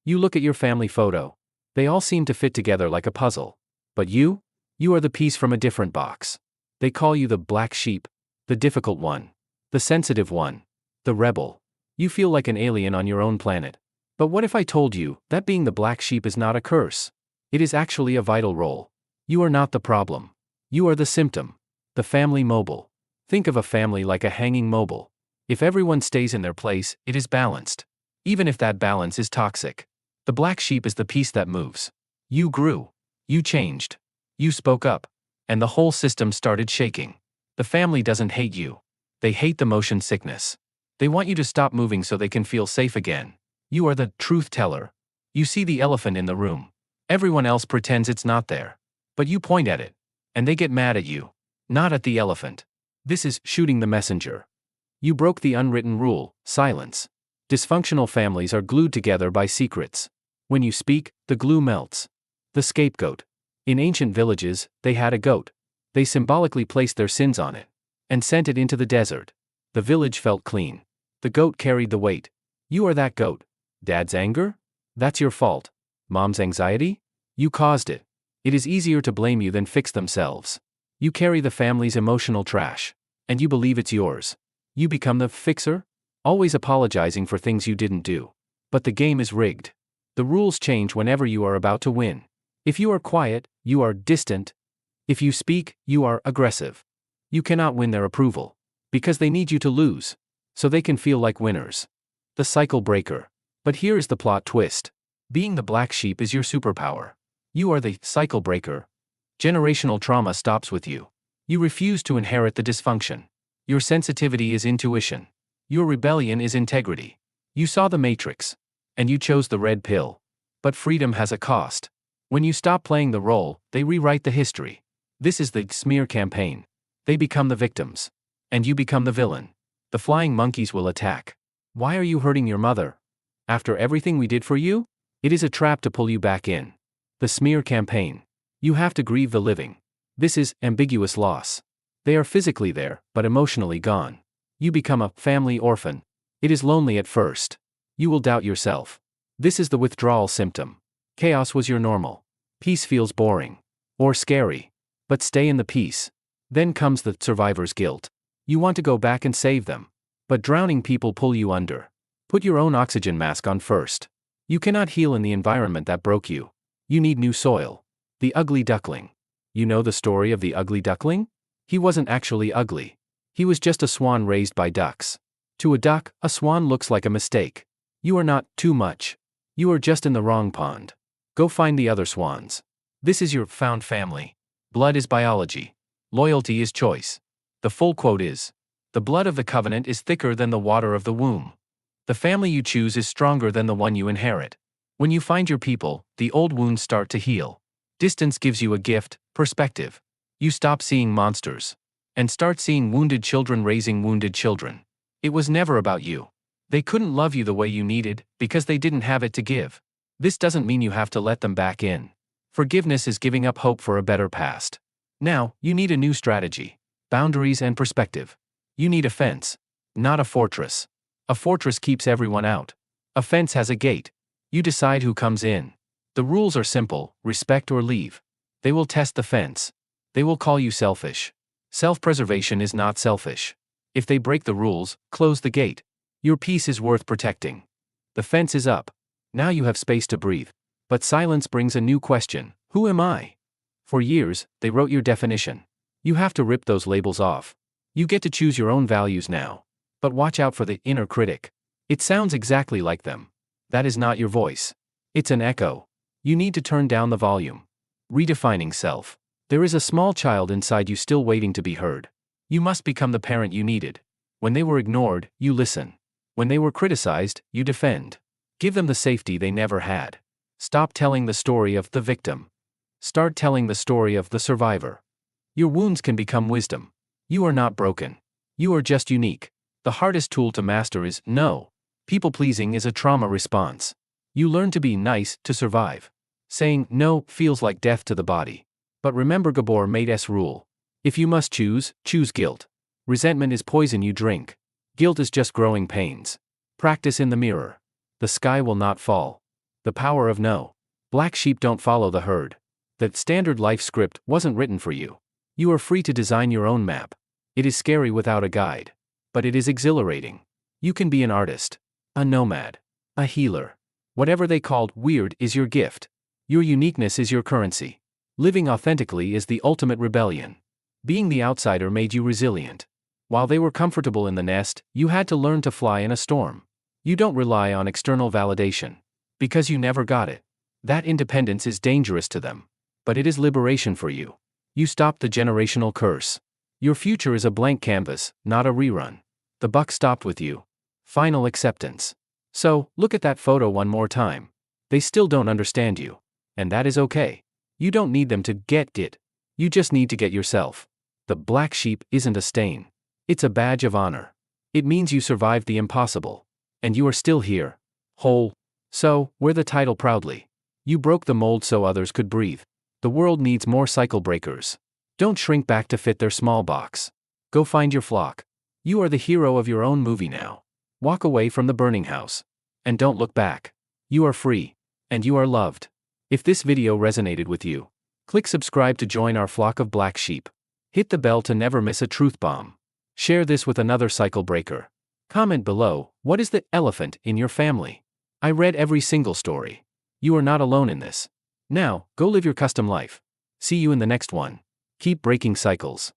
You look at your family photo. They all seem to fit together like a puzzle. But you? You are the piece from a different box. They call you the black sheep, the difficult one, the sensitive one, the rebel. You feel like an alien on your own planet. But what if I told you that being the black sheep is not a curse? It is actually a vital role. You are not the problem. You are the symptom. The family mobile. Think of a family like a hanging mobile. If everyone stays in their place, it is balanced. Even if that balance is toxic. The black sheep is the piece that moves. You grew. You changed. You spoke up. And the whole system started shaking. The family doesn't hate you. They hate the motion sickness. They want you to stop moving so they can feel safe again. You are the truth teller. You see the elephant in the room. Everyone else pretends it's not there. But you point at it. And they get mad at you. Not at the elephant. This is shooting the messenger. You broke the unwritten rule, silence. Dysfunctional families are glued together by secrets. When you speak, the glue melts. The scapegoat. In ancient villages, they had a goat. They symbolically placed their sins on it and sent it into the desert. The village felt clean. The goat carried the weight. You are that goat. Dad's anger? That's your fault. Mom's anxiety? You caused it. It is easier to blame you than fix themselves. You carry the family's emotional trash, and you believe it's yours. You become the fixer, always apologizing for things you didn't do. But the game is rigged. The rules change whenever you are about to win. If you are quiet, you are distant. If you speak, you are aggressive. You cannot win their approval, because they need you to lose, so they can feel like winners. The cycle breaker. But here is the plot twist. Being the black sheep is your superpower. You are the cycle breaker. Generational trauma stops with you. You refuse to inherit the dysfunction. Your sensitivity is intuition. Your rebellion is integrity. You saw the matrix, and you chose the red pill. But freedom has a cost. When you stop playing the role, they rewrite the history. This is the smear campaign. They become the victims. And you become the villain. The flying monkeys will attack. Why are you hurting your mother? After everything we did for you? It is a trap to pull you back in. The smear campaign. You have to grieve the living. This is ambiguous loss. They are physically there, but emotionally gone. You become a family orphan. It is lonely at first. You will doubt yourself. This is the withdrawal symptom. Chaos was your normal. Peace feels boring. Or scary. But stay in the peace. Then comes the survivor's guilt. You want to go back and save them. But drowning people pull you under. Put your own oxygen mask on first. You cannot heal in the environment that broke you. You need new soil. The ugly duckling. You know the story of the ugly duckling? He wasn't actually ugly. He was just a swan raised by ducks. To a duck, a swan looks like a mistake. You are not too much. You are just in the wrong pond. Go find the other swans. This is your found family. Blood is biology. Loyalty is choice. The full quote is, "The blood of the covenant is thicker than the water of the womb." The family you choose is stronger than the one you inherit. When you find your people, the old wounds start to heal. Distance gives you a gift, perspective. You stop seeing monsters and start seeing wounded children raising wounded children. It was never about you. They couldn't love you the way you needed because they didn't have it to give. This doesn't mean you have to let them back in. Forgiveness is giving up hope for a better past. Now, you need a new strategy, boundaries and perspective. You need a fence, not a fortress. A fortress keeps everyone out. A fence has a gate. You decide who comes in. The rules are simple, respect or leave. They will test the fence. They will call you selfish. Self-preservation is not selfish. If they break the rules, close the gate. Your peace is worth protecting. The fence is up. Now you have space to breathe. But silence brings a new question. Who am I? For years, they wrote your definition. You have to rip those labels off. You get to choose your own values now. But watch out for the inner critic. It sounds exactly like them. That is not your voice. It's an echo. You need to turn down the volume. Redefining self. There is a small child inside you still waiting to be heard. You must become the parent you needed. When they were ignored, you listen. When they were criticized, you defend. Give them the safety they never had. Stop telling the story of the victim. Start telling the story of the survivor. Your wounds can become wisdom. You are not broken. You are just unique. The hardest tool to master is no. People-pleasing is a trauma response. You learn to be nice to survive. Saying no feels like death to the body. But remember Gabor Mate's rule. If you must choose, choose guilt. Resentment is poison you drink. Guilt is just growing pains. Practice in the mirror. The sky will not fall. The power of no. Black sheep don't follow the herd. That standard life script wasn't written for you. You are free to design your own map. It is scary without a guide. But it is exhilarating. You can be an artist, a nomad, a healer. Whatever they called weird is your gift. Your uniqueness is your currency. Living authentically is the ultimate rebellion. Being the outsider made you resilient. While they were comfortable in the nest, you had to learn to fly in a storm. You don't rely on external validation. Because you never got it. That independence is dangerous to them. But it is liberation for you. You stopped the generational curse. Your future is a blank canvas, not a rerun. The buck stopped with you. Final acceptance. So, look at that photo one more time. They still don't understand you. And that is okay. You don't need them to get it. You just need to get yourself. The black sheep isn't a stain. It's a badge of honor. It means you survived the impossible. And you are still here. Whole. So, wear the title proudly. You broke the mold so others could breathe. The world needs more cycle breakers. Don't shrink back to fit their small box. Go find your flock. You are the hero of your own movie now. Walk away from the burning house. And don't look back. You are free. And you are loved. If this video resonated with you, click subscribe to join our flock of black sheep. Hit the bell to never miss a truth bomb. Share this with another cycle breaker. Comment below, what is the elephant in your family? I read every single story. You are not alone in this. Now, go live your custom life. See you in the next one. Keep breaking cycles.